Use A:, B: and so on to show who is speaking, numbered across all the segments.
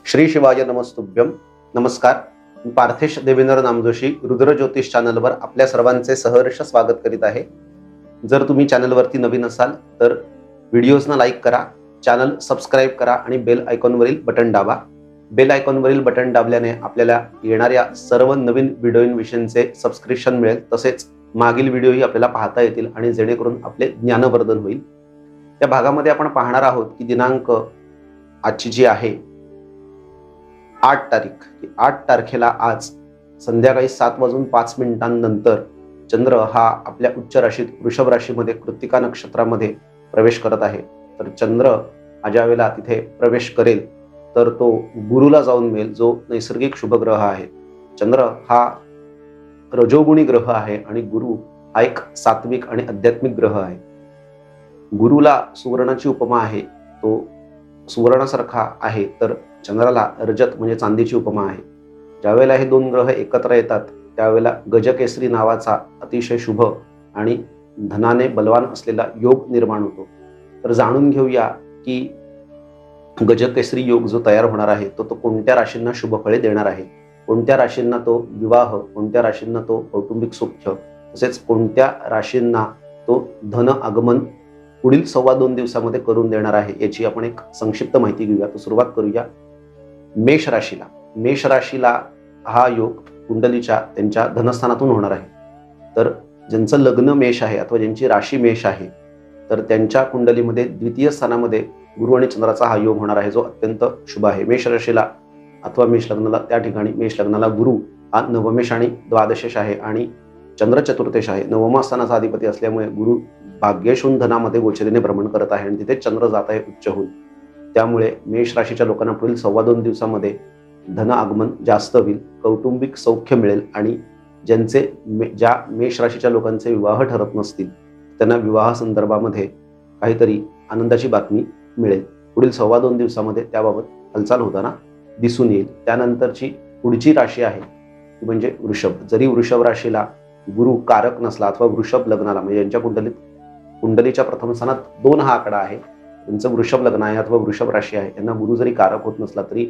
A: श्री शिवाय नमस्तुभ्यम. नमस्कार. पार्थेश देवेंद्र नामजोशी रुद्र ज्योतिष चॅनलवर आपल्या सर्वांचे सहर्ष स्वागत करीत आहे. जर तुम्ही चॅनलवरती नवीन असाल तर व्हिडिओजना लाईक करा, चॅनल सबस्क्राईब करा आणि बेल आयकॉनवरील बटन दाबा. बेल आयकॉनवरील बटन दाबल्याने आपल्याला येणाऱ्या सर्व नवीन व्हिडिओविषयीचे सबस्क्रिप्शन मिळेल. तसेच मागील व्हिडिओही आपल्याला पाहता येतील आणि जेणेकरून आपले ज्ञानवर्धन होईल. या भागामध्ये आपण पाहणार आहोत की दिनांक आजची जी आहे 8 तारीख, 8 तारखेला आज संध्याकाळी 7:05 चंद्र हा आपल्या उच्च राशीत वृषभ राशीमध्ये कृत्तिका नक्षत्रामध्ये प्रवेश करत आहे. तर चंद्र हा ज्या वेळेला तिथे प्रवेश करेल तर तो गुरुला जाऊन मिळेल, जो नैसर्गिक शुभग्रह आहे. चंद्र हा रजोगुणी ग्रह आहे आणि गुरु हा एक सात्विक आणि आध्यात्मिक ग्रह आहे. गुरुला सुवर्णाची उपमा आहे, तो सुवर्णासारखा आहे, तर चंद्राला रजत म्हणजे चांदीची उपमा आहे. ज्यावेळेला हे दोन ग्रह एकत्र येतात त्यावेळेला गजकेसरी नावाचा अतिशय शुभ आणि धनाने बलवान असलेला योग निर्माण होतो. तर जाणून घेऊया की गजकेसरी योग जो तयार होणार आहे तो कोणत्या राशींना शुभफळे देणार आहे, कोणत्या राशींना तो विवाह, कोणत्या राशींना तो कौटुंबिक सौख्य, तसेच कोणत्या राशींना तो धन आगमन पुढील 2.25 दिवसामध्ये करून देणार आहे, याची आपण एक संक्षिप्त माहिती घेऊया. तर सुरुवात करूया मेष राशीला. मेष राशीला हा योग कुंडलीच्या त्यांच्या धनस्थानातून होणार आहे. तर ज्यांचं लग्न मेष आहे अथवा ज्यांची राशी मेष आहे तर त्यांच्या कुंडलीमध्ये द्वितीय स्थानामध्ये गुरु आणि चंद्राचा हा योग होणार आहे, जो अत्यंत शुभ आहे. मेष राशीला अथवा मेष लग्नाला, त्या ठिकाणी मेष लग्नाला गुरु हा नवमेश आणि द्वादशेश आहे आणि चंद्र चतुर्थेश आहे. नवमा स्थानाचा अधिपती असल्यामुळे गुरु भाग्येशून धनामध्ये गोचरीने भ्रमण करत आहे आणि तिथे चंद्र जात आहे उच्च होऊन. त्यामुळे मेष राशीच्या लोकांना पुढील 2.25 दिवसामध्ये धन आगमन जास्त होईल, कौटुंबिक सौख्य मिळेल आणि ज्या मेष राशीच्या लोकांचे विवाह ठरत नसतील त्यांना विवाह संदर्भामध्ये काहीतरी आनंदाची बातमी मिळेल. पुढील 2.25 दिवसामध्ये त्याबाबत हालचाल होताना दिसून येईल. त्यानंतरची पुढची राशी आहे ती म्हणजे वृषभ. जरी वृषभ राशीला गुरु कारक नसला अथवा वृषभ लग्नाला म्हणजे ज्यांच्या कुंडलीच्या प्रथम स्थानात 2 हा आकडा आहे, त्यांचं वृषभ लग्न आहे अथवा वृषभ राशी आहे, यांना गुरु जरी कारक होत नसला तरी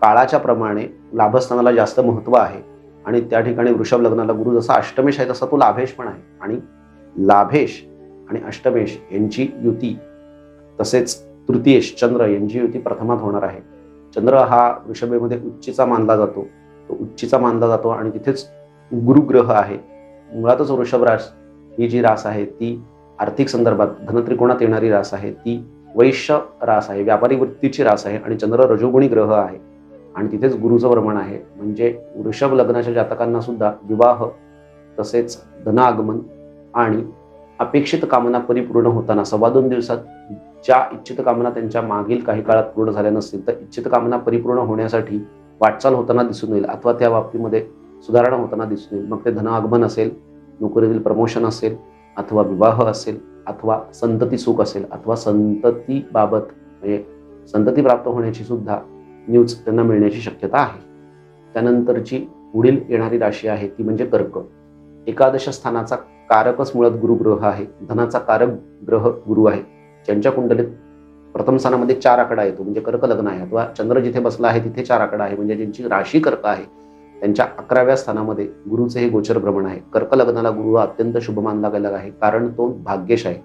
A: काळाच्या प्रमाणे लाभस्थानाला जास्त महत्व आहे आणि त्या ठिकाणी वृषभ लग्नाला गुरु जसा अष्टमेश आहे तसा तो लाभेश पण आहे आणि लाभेश आणि अष्टमेश यांची युती, तसेच तृतीयेश चंद्र यांची युती प्रथमात होणार आहे. चंद्र हा वृषभेमध्ये उच्चीचा मानला जातो, तो उच्चीचा मानला जातो आणि तिथेच गुरुग्रह आहे. मुळातच वृषभ रास ही जी रास आहे ती आर्थिक संदर्भात धनत्रिकोणात येणारी रास आहे, ती वैश्य रास आहे, व्यापारी वृत्तीची रास आहे आणि चंद्र रजोगुणी ग्रह आहे आणि तिथेच गुरुचं भ्रमण आहे. म्हणजे वृषभ लग्नाच्या जातकांना सुद्धा विवाह, तसेच धनागमन आणि अपेक्षित कामना परिपूर्ण होताना 2.25 दिवसात ज्या इच्छित कामना त्यांच्या मागील काही काळात पूर्ण झाल्या नसतील तर इच्छित कामना परिपूर्ण होण्यासाठी वाटचाल होताना दिसून येईल अथवा त्या बाबतीमध्ये सुधारणा होताना दिसून येईल. मग ते धनागमन असेल, नोकरीतील प्रमोशन असेल अथवा विवाह असेल अथवा संतती सुख असेल अथवा संतती बाबत म्हणजे संतती प्राप्त होण्याची सुद्धा न्यूज त्यांना मिळण्याची शक्यता आहे. त्यानंतरची पुढील येणारी राशी आहे ती म्हणजे कर्क. एकादश स्थानाचा कारकच मुळात गुरुग्रह आहे, धनाचा कारक ग्रह गुरु आहे. ज्यांच्या कुंडलीत प्रथम स्थानामध्ये 4 आकडा येतो म्हणजे कर्क लग्न आहे अथवा चंद्र जिथे बसला आहे तिथे 4 आकडा आहे, म्हणजे ज्यांची राशी कर्क आहे त्यांच्या 11व्या स्थानामध्ये गुरुचे हे गोचर भ्रमण आहे. कर्क लग्नाला गुरु हा अत्यंत शुभ मानला गेला आहे, कारण तो भाग्येश आहे.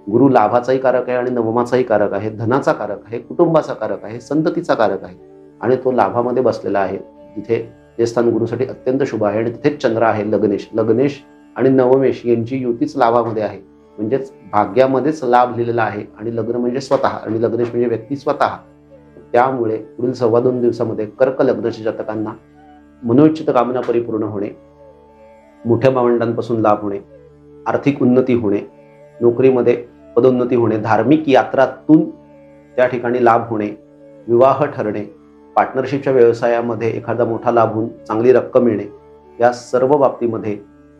A: गुरु लाभाचाही कारक आहे आणि नवमाचाही कारक आहे, धनाचा कारक आहे, कुटुंबाचा कारक आहे, संततीचा कारक आहे आणि तो लाभामध्ये बसलेला आहे. तिथे ते स्थान गुरुसाठी अत्यंत शुभ आहे आणि तिथेच चंद्र आहे लग्नेश आणि नवमेश यांची युतीच लाभामध्ये आहे, म्हणजेच भाग्यामध्येच लाभ लिहिलेला आहे आणि लग्न म्हणजे स्वतः आणि लग्नेश म्हणजे व्यक्ती स्वतः. त्यामुळे पुढील 2.25 दिवसामध्ये कर्क लग्नाच्या जातकांना मनोइच्छित कामना परिपूर्ण होणे, मोठ्या भावंडांपासून लाभ होणे, आर्थिक उन्नती होणे, नोकरीमध्ये पदोन्नती होणे, धार्मिक यात्रातून त्या ठिकाणी लाभ होणे, विवाह ठरणे, पार्टनरशिपच्या व्यवसायामध्ये एखादा मोठा लाभ होऊन चांगली रक्कम मिळणे, या सर्व बाबतीमध्ये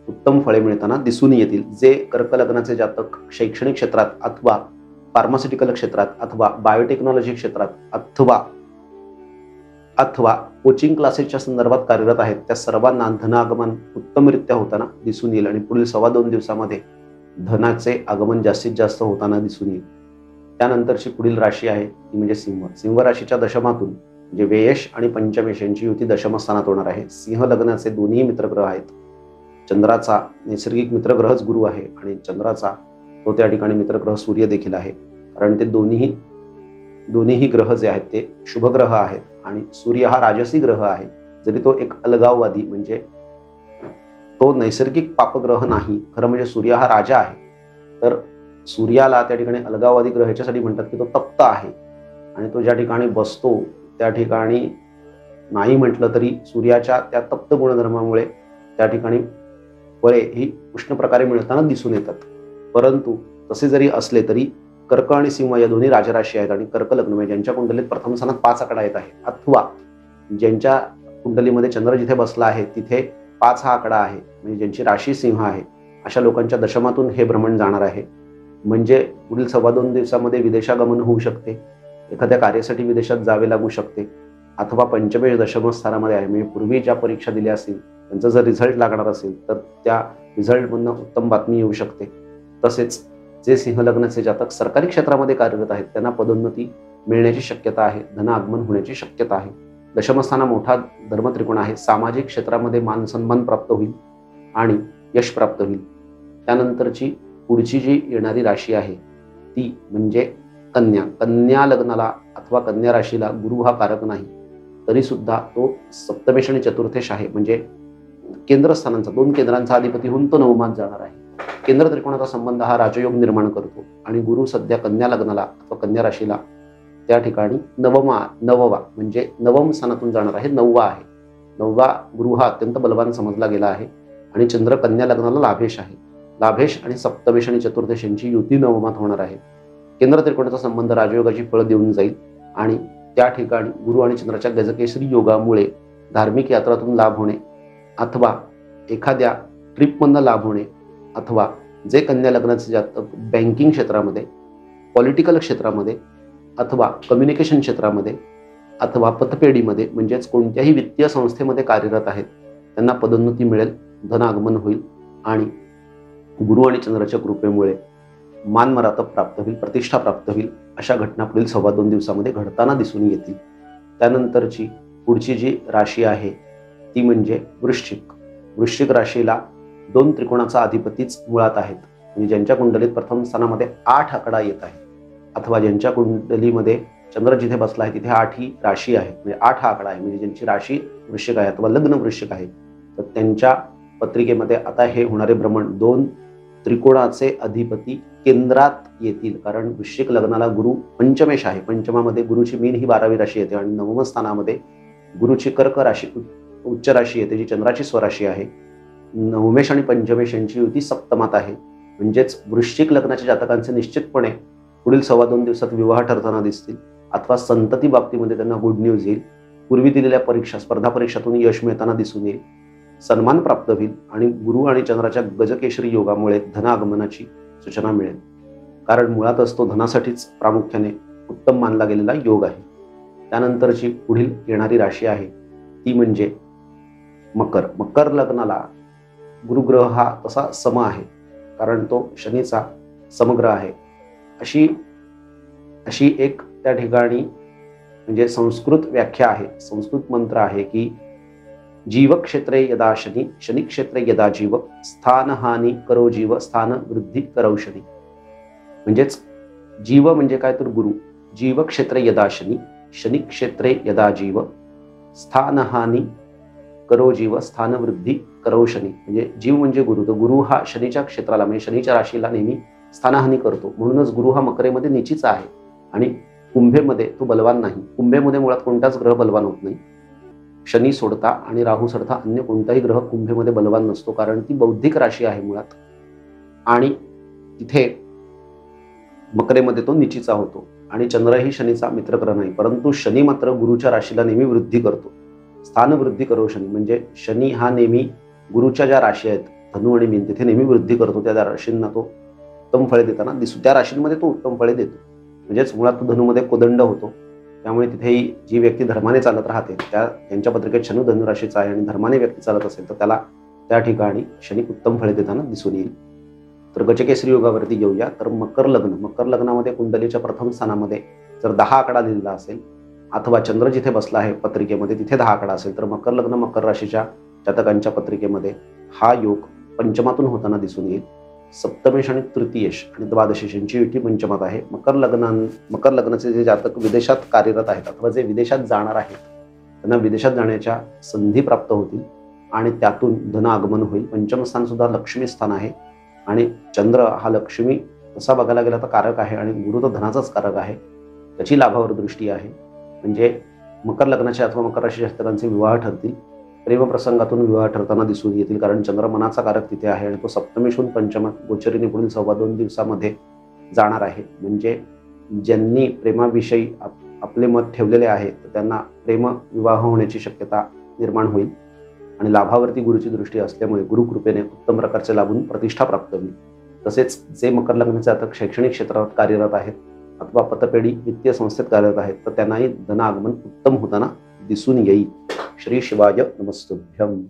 A: उत्तम फळे मिळताना दिसून येतील. जे कर्क लग्नाचे जातक शैक्षणिक क्षेत्रात अथवा फार्मास्युटिकल क्षेत्रात अथवा बायोटेक्नॉलॉजी क्षेत्रात अथवा कोचिंग क्लासेसच्या संदर्भात कार्यरत आहेत त्या सर्वांना धनागमन उत्तमरित्या होताना दिसून येईल आणि पुढील 2.25 दिवसामध्ये धनाचे आगमन जास्तीत जास्त होताना दिसून येईल. त्यानंतरची पुढील राशी आहे ती म्हणजे सिंह. सिंह राशीच्या दशमातून म्हणजे व्ययश आणि पंचमेश यांची युती दशमस्थानात होणार आहे. सिंह लग्नाचे दोन्ही मित्रग्रह आहेत. चंद्राचा नैसर्गिक मित्रग्रहच गुरु आहे आणि चंद्राचा तो त्या ठिकाणी मित्रग्रह सूर्य देखील आहे. कारण ते दोन्ही ग्रह जे आहेत ते शुभ ग्रह आहेत आणि सूर्य हा राजसी ग्रह आहे. जरी तो एक अलगाववादी म्हणजे तो नैसर्गिक पापग्रह नाही, खरं म्हणजे सूर्य हा राजा आहे. तर सूर्याला त्या ठिकाणी अलगाववादी ग्रह ह्याच्यासाठी म्हणतात की तो तप्त आहे आणि तो ज्या ठिकाणी बसतो त्या ठिकाणी नाही म्हटलं तरी सूर्याच्या त्या तप्त गुणधर्मामुळे त्या ठिकाणी फळे ही उष्ण प्रकारे मिळताना दिसून येतात. परंतु तसे जरी असले तरी कर्क आणि सिंह या दोन्ही राजराशी आहेत आणि कर्क लग्न म्हणजे ज्यांच्या कुंडलीत प्रथम स्थानात 5 आकडा येत आहे अथवा ज्यांच्या कुंडलीमध्ये चंद्र जिथे बसला आहे तिथे 5 हा आकडा आहे म्हणजे ज्यांची राशी सिंह आहे, अशा लोकांच्या दशमातून हे भ्रमण जाणार आहे. म्हणजे पुढील 2.25 दिवसामध्ये विदेशागमन होऊ शकते, एखाद्या कार्यासाठी विदेशात जावे लागू शकते अथवा पंचमेश दशमस्थानामध्ये आहे म्हणजे पूर्वी ज्या परीक्षा दिल्या असतील त्यांचा जर रिझल्ट लागणार असेल तर त्या रिझल्टमधनं उत्तम बातमी येऊ शकते. तसेच जे सिंह लग्नाचे जातक सरकारी क्षेत्रामध्ये कार्यरत आहेत त्यांना पदोन्नती मिळण्याची शक्यता आहे, धन आगमन होण्याची शक्यता आहे. दशमस्थाना मोठा धर्मत्रिकोण आहे. सामाजिक क्षेत्रामध्ये मान सन्मान प्राप्त होईल आणि यश प्राप्त होईल. त्यानंतरची पुढची जी येणारी राशी आहे ती म्हणजे कन्या. कन्या लग्नाला अथवा कन्या राशीला गुरु हा कारक नाही, तरी सुद्धा तो सप्तमेश आणि चतुर्थेश आहे म्हणजे केंद्रस्थानांचा 2 केंद्रांचा अधिपती होऊन तो नवमात जाणार आहे. केंद्र त्रिकोणाचा संबंध हा राजयोग निर्माण करतो आणि गुरु सध्या कन्या लग्नाला अथवा कन्या राशीला त्या ठिकाणी नववा म्हणजे नवम स्थानातून जाणार आहे. 9वा आहे. 9वा गुरु हा अत्यंत बलवान समजला गेला आहे आणि चंद्र कन्या लग्नाला लाभेश आहे. लाभेश आणि सप्तमेश आणि चतुर्थेश यांची युती नवमात होणार आहे. केंद्र त्रिकोणाचा संबंध राजयोगाची फळ देऊन जाईल आणि त्या ठिकाणी गुरु आणि चंद्राच्या गजकेसरी योगामुळे धार्मिक यात्रातून लाभ होणे अथवा एखाद्या ट्रिपमधनं लाभ होणे अथवा जे कन्या लग्नाचे जातक बँकिंग क्षेत्रामध्ये, पॉलिटिकल क्षेत्रामध्ये अथवा कम्युनिकेशन क्षेत्रामध्ये अथवा पतपेढीमध्ये म्हणजेच कोणत्याही वित्तीय संस्थेमध्ये कार्यरत आहेत त्यांना पदोन्नती मिळेल, धन आगमन होईल आणि गुरु आणि चंद्राच्या कृपेमुळे मान मरातब प्राप्त होईल, प्रतिष्ठा प्राप्त होईल. अशा घटना पुढील 2.25 दिवसामध्ये घडताना दिसून येतील. त्यानंतरची पुढची जी राशी आहे ती म्हणजे वृश्चिक. वृश्चिक राशीला 2 त्रिकोणाचा अधिपतीच मुळात आहेत म्हणजे ज्यांच्या कुंडलीत प्रथम स्थानामध्ये 8 आकडा येत आहे अथवा ज्यांच्या कुंडलीमध्ये चंद्र जिथे बसला आहे तिथे 8 ही राशी आहे म्हणजे 8 हा आकडा आहे म्हणजे ज्यांची राशी वृश्चिक आहे अथवा लग्न वृश्चिक आहे तर त्यांच्या पत्रिकेमध्ये आता हे होणारे भ्रमण 2 त्रिकोणाचे अधिपती केंद्रात येतील. कारण वृश्चिक लग्नाला गुरु पंचमेश आहे. पंचमामध्ये गुरुची मीन ही 12वी राशी येते आणि 9व्या स्थानामध्ये गुरुची कर्क राशी उच्च राशी येते जी चंद्राची स्वराशी आहे. नवमेश आणि पंचमेश यांची युती सप्तमात आहे. म्हणजेच वृश्चिक लग्नाच्या जातकांचे निश्चितपणे पुढील 2.25 दिवसात विवाह ठरताना दिसतील अथवा संतती बाबतीमध्ये त्यांना गुड न्यूज येईल. पूर्वी दिलेल्या परीक्षा स्पर्धा परीक्षातून यश मिळताना दिसून येईल, सन्मान प्राप्त होईल आणि गुरु आणि चंद्राच्या गजकेशरी योगामुळे धनागमनाची सूचना मिळेल. कारण मुळातच तो धनासाठीच प्रामुख्याने उत्तम मानला गेलेला योग आहे. त्यानंतरची पुढील येणारी राशी आहे ती म्हणजे मकर. मकर लग्नाला गुरुग्रह हा तसा सम आहे कारण तो शनीचा समग्रह आहे. अशी एक त्या ठिकाणी म्हणजे संस्कृत व्याख्या आहे, संस्कृत मंत्र आहे की जीव क्षेत्रे यदा शनी, शनी क्षेत्रे यदा जीव, स्थान हानी करो जीव, स्थान वृद्धी करौ शनी. म्हणजेच जीव म्हणजे काय तर गुरु. जीव क्षेत्रे यदा शनी, शनी क्षेत्रे यदा जीव, स्थान हानी करो जीव, स्थान वृद्धी करौ शनी. म्हणजे जीव म्हणजे गुरु. तर गुरु हा शनीच्या क्षेत्राला म्हणजे शनीच्या राशीला नेहमी स्थानहानी करतो. म्हणूनच गुरु हा मकरेमध्ये निचीचा आहे आणि कुंभेमध्ये तो बलवान नाही. कुंभेमध्ये मुळात कोणताच ग्रह बलवान होत नाही. शनी सोडता आणि राहू सोडता अन्य कोणताही ग्रह कुंभेमध्ये बलवान नसतो कारण ती बौद्धिक राशी आहे मुळात आणि तिथे मकरेमध्ये तो निचीचा होतो आणि चंद्रही शनीचा मित्रग्रह नाही. परंतु शनी मात्र गुरुच्या राशीला नेहमी वृद्धी करतो. स्थान वृद्धी करो शनी म्हणजे शनी हा नेहमी गुरुच्या ज्या राशी आहेत धनु आणि मीन तिथे नेहमी वृद्धी करतो. त्या राशींना तो उत्तम फळे देताना दिसतो. त्या राशींमध्ये तो उत्तम फळे देतो. म्हणजेच मुळात तो धनुमध्ये कोदंड होतो. त्यामुळे तिथेही जी व्यक्ती धर्माने चालत राहते ज्यांच्या पत्रिकेत शनी धनु राशीचा आहे आणि धर्माने व्यक्ती चालत असेल तर त्याला त्या ठिकाणी शनी उत्तम फळे देताना दिसून येईल. तर गजकेसरी योगावरती येऊया. तर मकर लग्न, मकर लग्नामध्ये कुंडलीच्या प्रथम स्थानामध्ये जर 10 आकडा लिहिलेला असेल अथवा चंद्र जिथे बसला आहे पत्रिकेमध्ये तिथे 10 आकडा असेल तर मकर लग्न मकर राशीच्या जातकांच्या पत्रिकेमध्ये हा योग पंचमातून होताना दिसून येईल. सप्तमेश आणि तृतीयेश आणि द्वादशेश यांची युती पंचमात आहे. मकर लग्नाचे जे जातक विदेशात कार्यरत आहेत अथवा जे विदेशात जाणार आहेत त्यांना विदेशात जाण्याच्या संधी प्राप्त होतील आणि त्यातून धन आगमन होईल. पंचम स्थान सुद्धा लक्ष्मी स्थान आहे आणि चंद्र हा लक्ष्मी तसा बघायला गेला तर कारक आहे आणि गुरु तर धनाचाच कारक आहे. त्याची लाभावर दृष्टी आहे. म्हणजे मकर लग्नाचे अथवा मकर राशी जातकांचे विवाह ठरतील. प्रेमप्रसंगातून विवाह ठरताना दिसून येतील कारण चंद्र मनाचा कारक तिथे आहे आणि तो सप्तमेशून पंचमात गोचरीने पुढील 2.25 दिवसामध्ये जाणार आहे. म्हणजे ज्यांनी प्रेमाविषयी आपले मत ठेवलेले आहे तर त्यांना प्रेम विवाह होण्याची शक्यता निर्माण होईल आणि लाभावरती गुरुची दृष्टी असल्यामुळे गुरुकृपेने उत्तम प्रकारचे लाभून प्रतिष्ठा प्राप्त होईल. तसेच जे मकर लग्नाचे जातक शैक्षणिक क्षेत्रात कार्यरत आहेत अथवा पतपेढी वित्तीय संस्थेत कार्यरत आहेत तर त्यांनाही धन आगमन उत्तम होताना दिसून येईल. श्री शिवाय नमस्तुभ्यम.